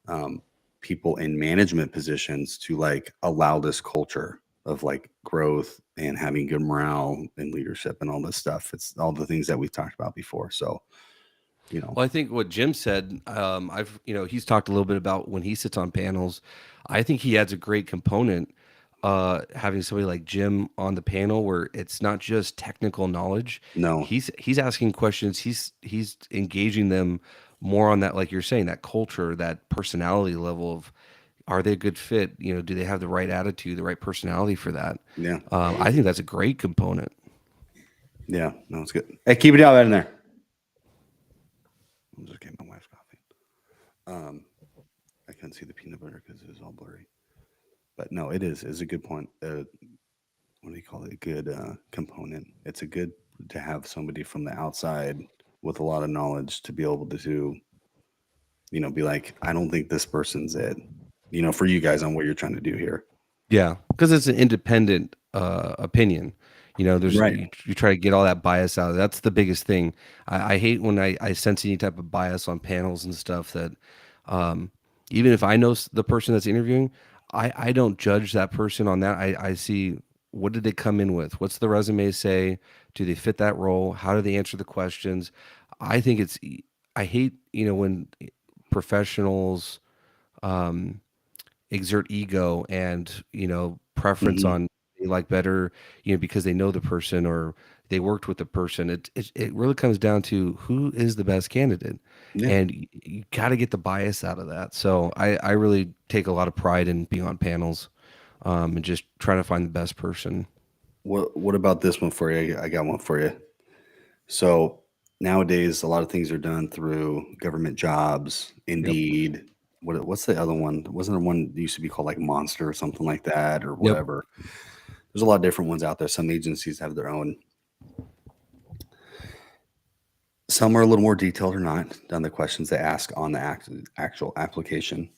um, people in management positions to like allow this culture of like growth and having good morale and leadership and all this stuff. It's all the things that we've talked about before. So, Well, I think what Jim said, he's talked a little bit about when he sits on panels. I think he adds a great component, having somebody like Jim on the panel where it's not just technical knowledge. no, He's asking questions. He's engaging them more on that, like you're saying, that culture, that personality level of, are they a good fit? Do they have the right attitude, the right personality for that? yeah, I think that's a great component. yeah, no, it's good. Hey, keep it out in there. I'm just getting my wife's coffee. I couldn't see the peanut butter because it was all blurry. But no, is a good point. What do you call it? A good component. It's a good to have somebody from the outside with a lot of knowledge to be able to, be like, I don't think this person's it. For you guys on what you're trying to do here. Yeah, because it's an independent opinion. Right. You try to get all that bias out. That's the biggest thing. I hate when I sense any type of bias on panels and stuff that, um, even if I know the person that's interviewing, I don't judge that person on that. I see, what did they come in with? What's the resume say? Do they fit that role? How do they answer the questions? I think I hate, when professionals, um, exert ego and preference Hmm. on, they like better, because they know the person, or they worked with the person. It really comes down to who is the best candidate, Yeah. and you got to get the bias out of that. So I really take a lot of pride in being on panels, and just trying to find the best person. What about this one for you? I got one for you. So nowadays, a lot of things are done through government jobs, Yep. Indeed. What's the other one? Wasn't there one that used to be called like Monster or something like that, or Yep. whatever? There's a lot of different ones out there. Some agencies have their own. Some are a little more detailed or not on the questions they ask on the actual application.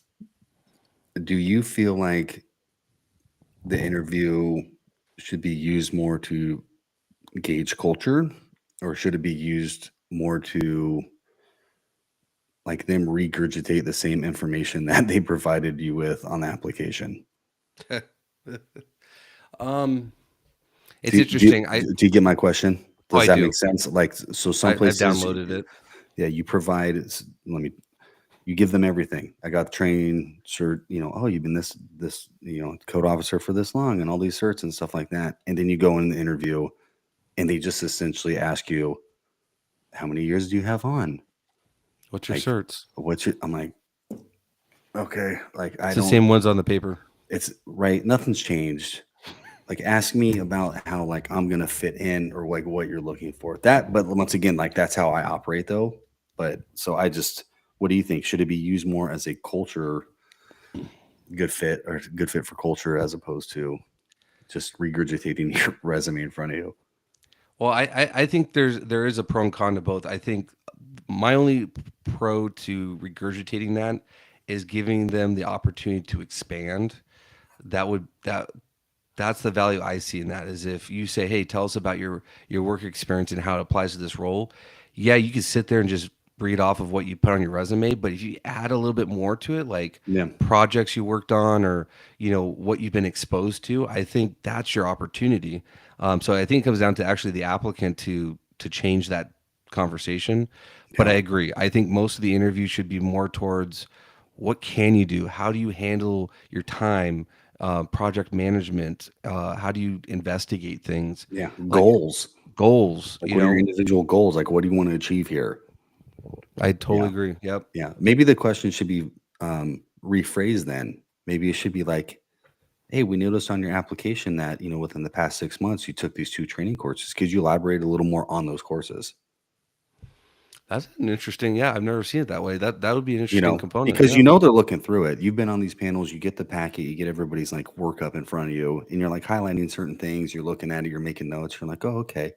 Do you feel like the interview should be used more to gauge culture, or should it be used more to like them regurgitate the same information that they provided you with on the application? um, it's Do you, do you, interesting. do you get my question? Does I that do. make sense? Like, so some I've places, downloaded it. yeah, you provide. You give them everything. I got the training cert. Oh, you've been this code officer for this long, and all these certs and stuff like that. And then you go in the interview, and they just essentially ask you, "How many years do you have on? What's your Like, certs? what's your?" I'm like, okay, like I It's the don't. same ones on the paper. It's right. Nothing's changed. Like, ask me about how like I'm gonna fit in or like what you're looking for. That, but once again, like that's how I operate though. But so what do you think? Should it be used more as a culture good fit or good fit for culture as opposed to just regurgitating your resume in front of you? Well, I think there is a pro and con to both. I think my only pro to regurgitating that is giving them the opportunity to expand. That's the value I see in that, is if you say, "Hey, tell us about your work experience and how it applies to this role." Yeah, you can sit there and just read off of what you put on your resume, but if you add a little bit more to it, like Yeah. projects you worked on, or what you've been exposed to, I think that's your opportunity. So I think it comes down to actually the applicant to change that conversation. But I Yeah. agree. I think most of the interview should be more towards what can you do? How do you handle your time? Project management. How do you investigate things? Yeah. Like Goals. goals. Like, what are your individual goals? Like, what do you want to achieve here? I totally Yeah. agree. Yep. Yeah. Maybe the question should be rephrased then. Maybe it should be like, hey, we noticed on your application that, within the past 6 months, you took these 2 training courses. Could you elaborate a little more on those courses? That's an interesting. Yeah, I've never seen it that way. That would be an interesting component. Because Yeah. they're looking through it. You've been on these panels, you get the packet, you get everybody's like work up in front of you, and you're like highlighting certain things, you're looking at it, you're making notes, you're like, oh, okay.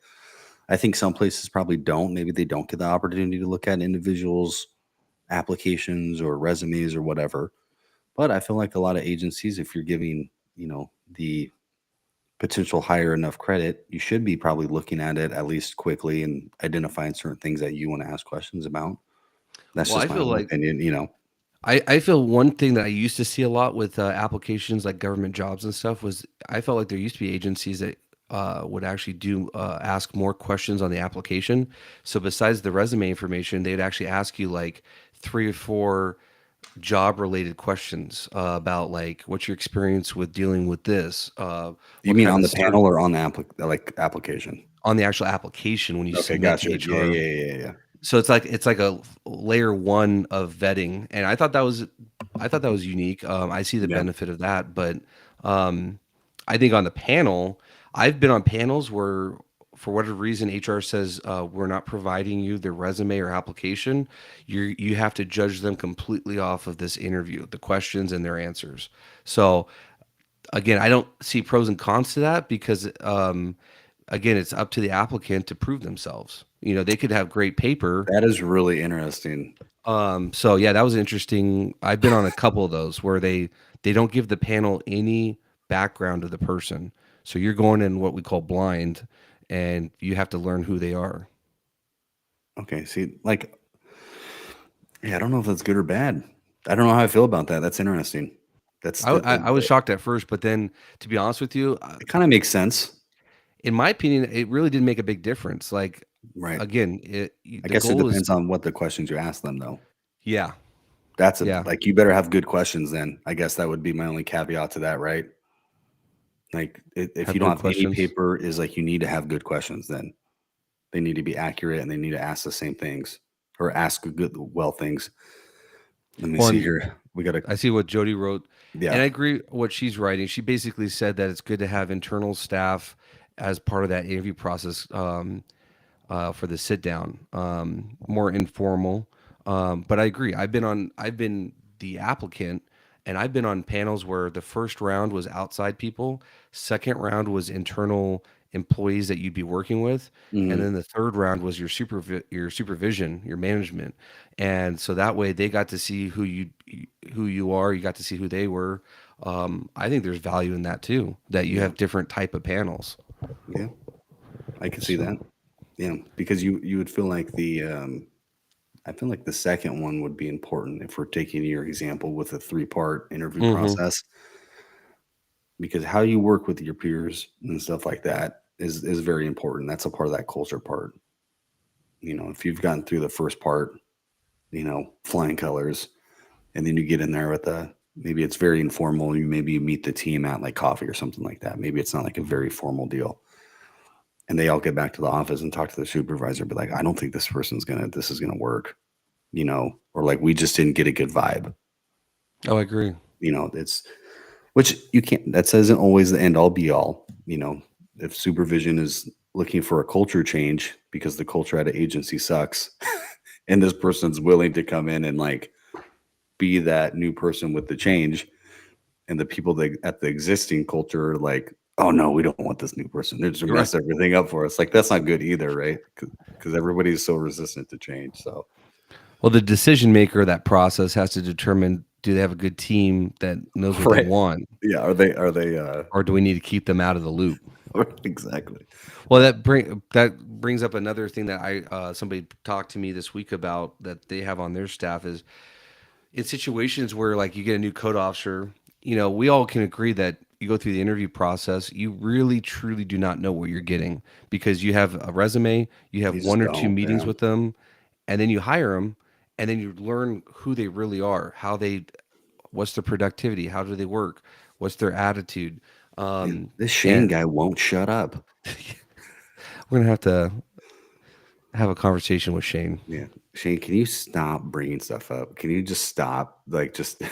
I think some places probably don't. Maybe they don't get the opportunity to look at individuals' applications or resumes or whatever. But I feel like a lot of agencies, if you're giving, the potential higher enough credit, you should be probably looking at it at least quickly and identifying certain things that you want to ask questions about. That's Well, I just my feel own like opinion. I feel one thing that I used to see a lot with applications like government jobs and stuff was I felt like there used to be agencies that would actually do ask more questions on the application. So besides the resume information, they'd actually ask you like 3 or 4 job related questions about like what's your experience with dealing with this, You what mean kind on of the panel or on the application? on the actual application when you Okay, submit gotcha. to Yeah, HR. yeah, yeah, yeah. So it's like a layer one of vetting, and I thought that was unique. I see the Yeah. benefit of that, but um, I think on the panel, I've been on panels where, for whatever reason, HR says we're not providing you their resume or application. You have to judge them completely off of this interview, the questions and their answers. So again, I don't see pros and cons to that because again, it's up to the applicant to prove themselves. They could have great paper. That is really interesting. So yeah, that was interesting. I've been on a couple of those where they don't give the panel any background of the person. So you're going in what we call blind, and you have to learn who they are. Okay, see, like, yeah, I don't know if that's good or bad. I don't know how I feel about that. That's interesting. That's I was shocked at first, but then to be honest with you, it kind of makes sense, in my opinion, it really did make a big difference. Like right? again, I the guess it goal is depends on what the questions you ask them, though. yeah, That's yeah, like you better have good questions then. I guess that would be my only caveat to that, right? Like if have you don't good have any questions. paper, is like you need to have good questions then. They need to be accurate and they need to ask the same things or ask things. Let me see One, here. We got to, I see what Jody wrote, and yeah. I agree what she's writing. She basically said that it's good to have internal staff as part of that interview process, for the sit down, more informal. But I agree. I've been the applicant, and I've been on panels where the first round was outside people, second round was internal employees that you'd be working with, and Mhm. then the third round was your supervision, your management. And so that way they got to see who you are, you got to see who they were. I think there's value in that too, that you Yeah. have different type of panels. Yeah. I can see that. So, Yeah. Because you would feel like I feel like the second one would be important if we're taking your example with a 3-part interview mhm. process, because how you work with your peers and stuff like that is very important. That's a part of that culture part. If you've gotten through the first part, flying colors, and then you get in there with maybe it's very informal. Maybe you meet the team at like coffee or something like that. Maybe it's not like a very formal deal. And they all get back to the office and talk to the supervisor, be like, I don't think this is gonna work, or like we just didn't get a good vibe. Oh, I agree. It's which you can't that isn't always the end all be all. If supervision is looking for a culture change because the culture at an agency sucks and this person's willing to come in and like be that new person with the change, and the people that at the existing culture are like, oh no, we don't want this new person. They're just Right. mess everything up for us. Like that's not good either, right? Because everybody's so resistant to change. So Well, the decision maker of that process has to determine, do they have a good team that knows what they right. want, Yeah. Are they or do we need to keep them out of the loop? exactly. Well, that brings up another thing that somebody talked to me this week about that they have on their staff is in situations where like you get a new code officer, we all can agree that you go through the interview process, you really truly do not know what you're getting because you have a resume, you have You one just or two don't. meetings Yeah. with them, and then you hire them, and then you learn who they really are, what's their productivity, how do they work, what's their attitude. Yeah. This Shane And guy won't shut up. we're gonna have to have a conversation with Shane. Yeah. Shane, can you stop bringing stuff up? Can you just stop? Like, just okay.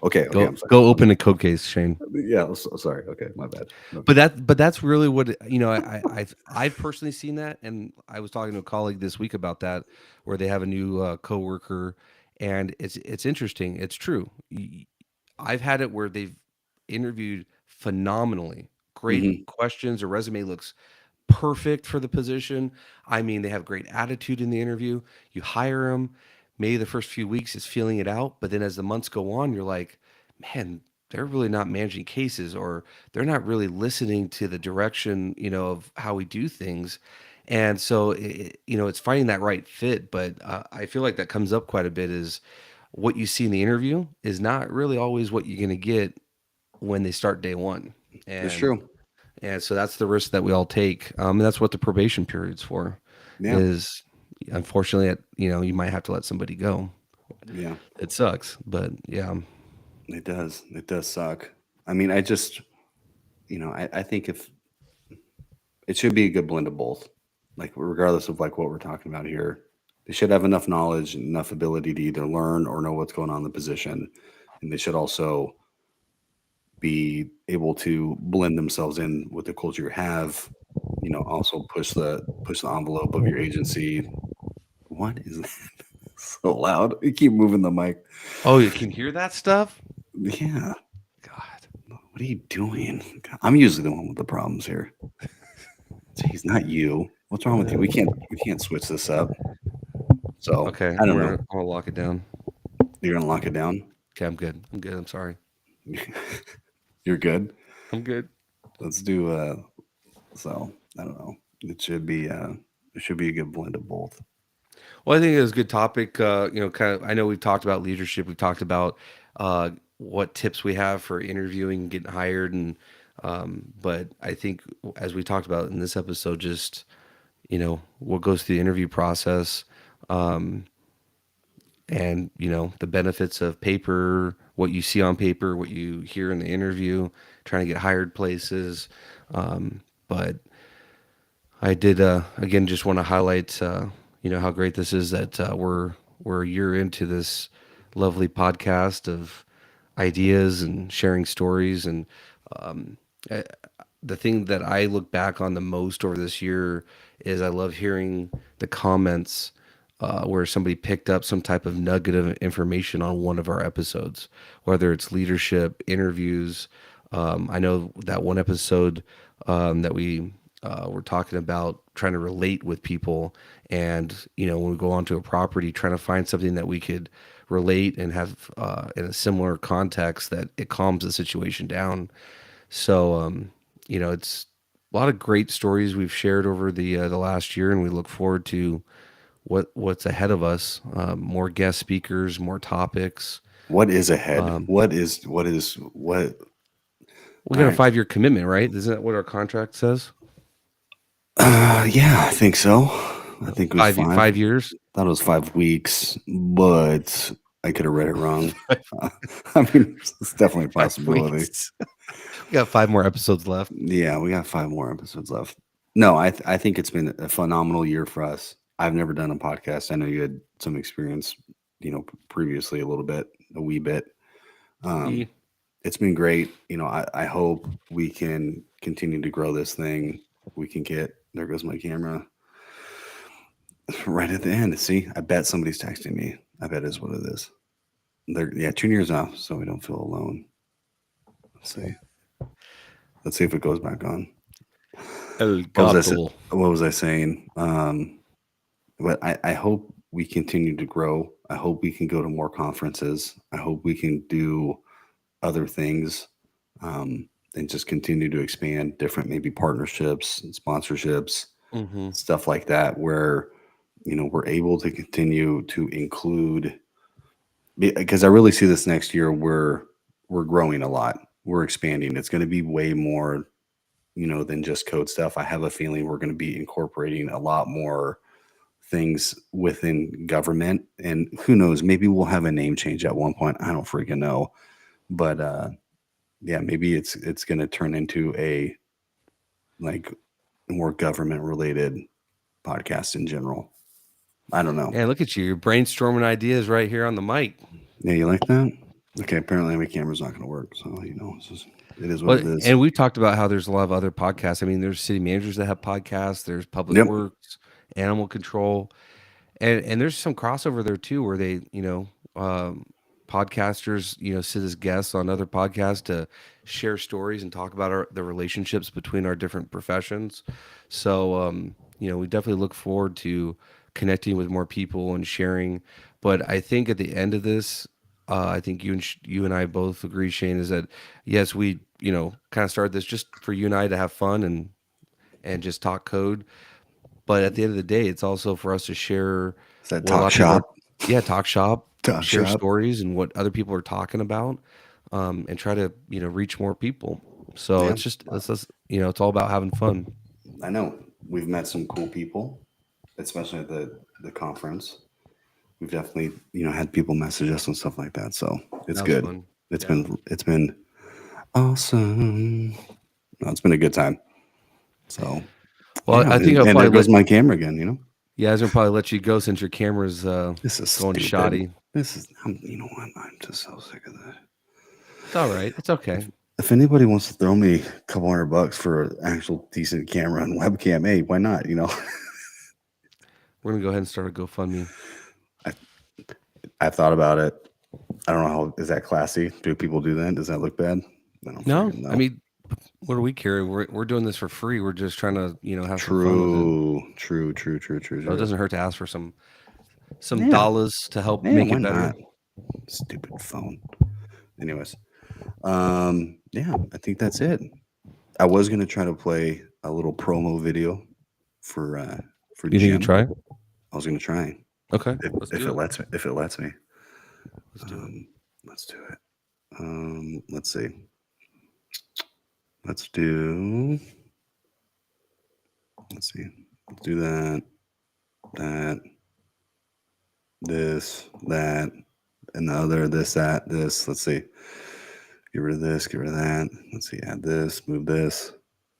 Okay. Go I'm sorry. go open a code case, Shane. Yeah. Sorry. Okay. My bad. My bad. But that's really what I've personally seen that, and I was talking to a colleague this week about that, where they have a new coworker, and it's interesting. It's true. I've had it where they've interviewed phenomenally, great Hmm. questions. Their resume looks perfect for the position. I mean, they have great attitude in the interview. You hire them. Maybe the first few weeks is feeling it out, but then as the months go on, you're like, man, they're really not managing cases, or they're not really listening to the direction, of how we do things. And so, it's finding that right fit. But I feel like that comes up quite a bit is what you see in the interview is not really always what you're going to get when they start day one. It's And true. and so that's the risk that we all take. And that's what the probation period's for. Yeah. Is unfortunately, you might have to let somebody go. Yeah. It sucks, but yeah. It does. It does suck. I mean, I just, I think if it should be a good blend of both, like regardless of like what we're talking about here, they should have enough knowledge and enough ability to either learn or know what's going on in the position, and they should also be able to blend themselves in with the culture you have. Also push the envelope of your agency. What is that? So loud? You keep moving the mic. Oh, you can hear that stuff. Yeah. God. What are you doing? I'm usually the one with the problems here. Jeez, not you. What's wrong with you? We can't switch this up. So Okay, I don't know. I'm gonna lock it down. You're gonna lock it down. Okay, I'm good. I'm good. I'm sorry. You're good. I'm good. Let's do so I don't know. It should be a good blend of both. Well, I think it was a good topic. Kind of. I know we've talked about leadership. We've talked about what tips we have for interviewing, getting hired, and but I think as we talked about in this episode, just what goes through the interview process, um, and the benefits of paper, what you see on paper, what you hear in the interview, trying to get hired places. But I did again just want to highlight how great this is that we're a year into this lovely podcast of ideas and sharing stories and um, I, the thing that I look back on the most over this year is I love hearing the comments where somebody picked up some type of nugget of information on one of our episodes, whether it's leadership, interviews. I know that one episode that we were talking about trying to relate with people, and when we go onto a property, trying to find something that we could relate and have in a similar context that it calms the situation down. So, it's a lot of great stories we've shared over the last year, and we look forward to what's ahead of us. More guest speakers, more topics. What is ahead? Um, What? we All got a right. 5-year commitment, right? Isn't that what our contract says? Yeah, I think so. I think it was 5 years. Thought it was 5 weeks, but I could have read it wrong. I mean, it's definitely a 5 weeks. possibility. We got 5 more episodes left. Yeah, we got 5 more episodes left. No, I think it's been a phenomenal year for us. I've never done a podcast. I know you had some experience, previously a little bit, a wee bit. Yeah. It's been great. I hope we can continue to grow this thing. We can get, there goes my camera, right at the end. See, I bet somebody's texting me. I bet is what it is. Turn yours off so we don't feel alone. Let's see. Let's see if it goes back on. El What was I, gato. what was I saying? But I hope we continue to grow. I hope we can go to more conferences. I hope we can do other things and just continue to expand different maybe partnerships and sponsorships, Hmm. stuff like that, where we're able to continue to include, because I really see this next year we're growing a lot. We're expanding. It's going to be way more, than just code stuff. I have a feeling we're going to be incorporating a lot more things within government, and who knows, maybe we'll have a name change at one point. I don't freaking know. But yeah, maybe it's going to turn into a like more government related podcast in general. I don't know. Man, look at you. You're brainstorming ideas right here on the mic. Yeah, you like that? Okay, apparently my camera's not going to work, so it is what Well, it is. and we've talked about how there's a lot of other podcasts. I mean, there's city managers that have podcasts. There's public Yep. works, animal control, and there's some crossover there too, where they, podcasters, sit as guests on other podcasts to share stories and talk about the relationships between our different professions. So, we definitely look forward to connecting with more people and sharing. But I think at the end of this, I think you and I both agree, Shane, is that yes, we kind of started this just for you and I to have fun and just talk code. But at the end of the day, it's also for us to share Is that what a lot talk of people are, shop? yeah, talk shop, Talk share shop. stories and what other people are talking about, and try to reach more people. So Yeah, it's just it's all about having fun. I know. We've met some cool people, especially at the conference. We've definitely had people message us and stuff like that. So it's That was good. fun. It's Yeah. been awesome. No, it's been a good time. So Well, yeah, I think I'll and probably there goes my camera again. yeah, I was gonna probably let you go since your camera's This is going stupid. shoddy. You know what? I'm just so sick of that. It's all right. It's okay. If anybody wants to throw me a couple $100 for an actual decent camera and webcam, hey, why not? We're gonna go ahead and start a GoFundMe. I've thought about it. I don't know how is that classy. Do people do that? Does that look bad? I don't No, freaking know. I mean, what do we care? We're doing this for free. We're just trying to have some fun with it. True. So it doesn't hurt to ask for some Yeah, dollars to help yeah. make Why it better. not? Stupid phone. Anyways, yeah, I think that's it. I was gonna try to play a little promo video for You think you Jim. try? I was gonna try Okay, if, let's if do it it. lets me. If it lets me, Let's do it. let's do it. Let's see. Let's do. Let's see. Let's do that. That. This. That. And the other. This. That. This. Let's see. Get rid of this. Get rid of that. Let's see. Add this. Move this.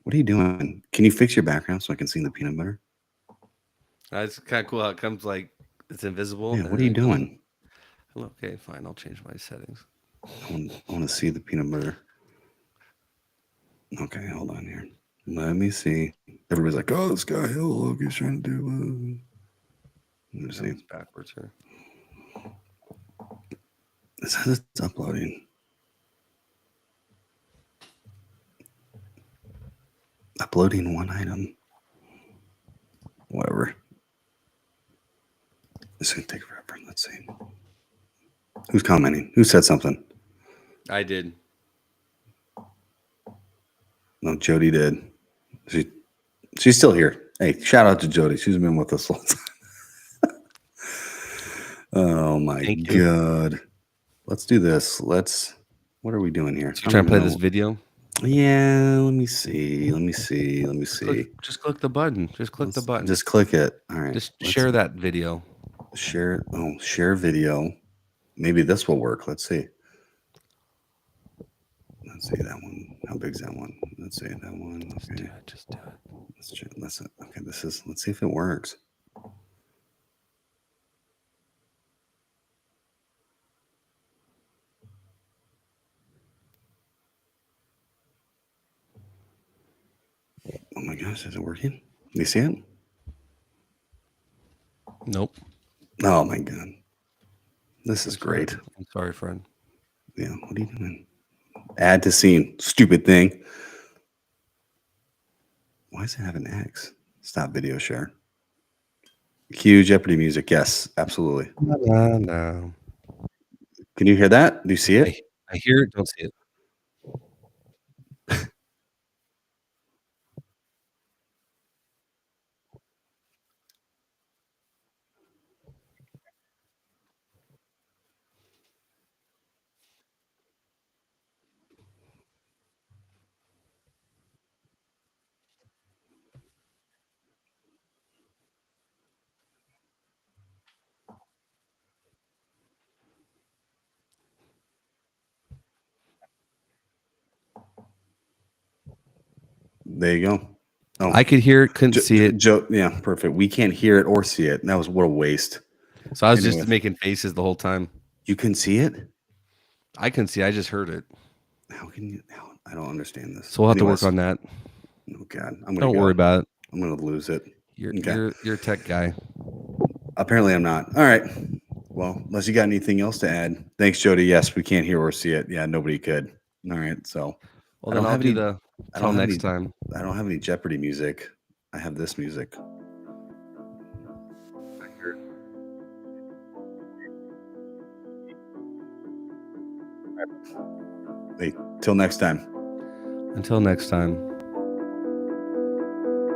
What are you doing? Can you fix your background so I can see the peanut butter? It's kind of cool how it comes like it's invisible. Yeah, and what are you then it goes- doing? Okay, fine. I'll change my settings. I want to see the peanut butter. Okay, hold on here. Let me see. Everybody's like, "Oh, this guy, look, he's trying to do." Let me see. It's backwards here. It says it's uploading. Uploading one item. Whatever. This is gonna take forever. Let's see. Who's commenting? Who said something? I did. No, Jody did. She's still here. Hey, shout out to Jody. She's been with us all the time. Oh my God. Let's do this. What are we doing here? You trying to play this video? Yeah, let me see. Just click the button. Just click the button. Just click it. All right. Just share that video. Share video. Maybe this will work. Let's see. Let's see that one. How big's that one? Let's see that one. Okay. Just do it. Let's okay. Let's see if it works. Oh my gosh, is it working? You see it? Nope. Oh my God. This is great. I'm sorry, friend. Yeah, what are you doing? Add to scene. Stupid thing. Why does it have an X? Stop video share. Cue Jeopardy music. Yes, absolutely. No. Can you hear that? Do you see it? I hear it. Don't see it. There you go. Oh, I could hear it, couldn't see it. Yeah, perfect. We can't hear it or see it. That was what a waste. So I was just making faces the whole time. You can see it? I can see. I just heard it. How can you? I don't understand this. So we'll have to work on that. Oh God, don't worry about it. I'm gonna lose it. You're a tech guy. Apparently, I'm not. All right. Well, unless you got anything else to add. Thanks, Jody. Yes, we can't hear or see it. Yeah, nobody could. All right. So, well, then I'll do the till next time. I don't have any Jeopardy music. I have this music. Hey, till next time. Until next time.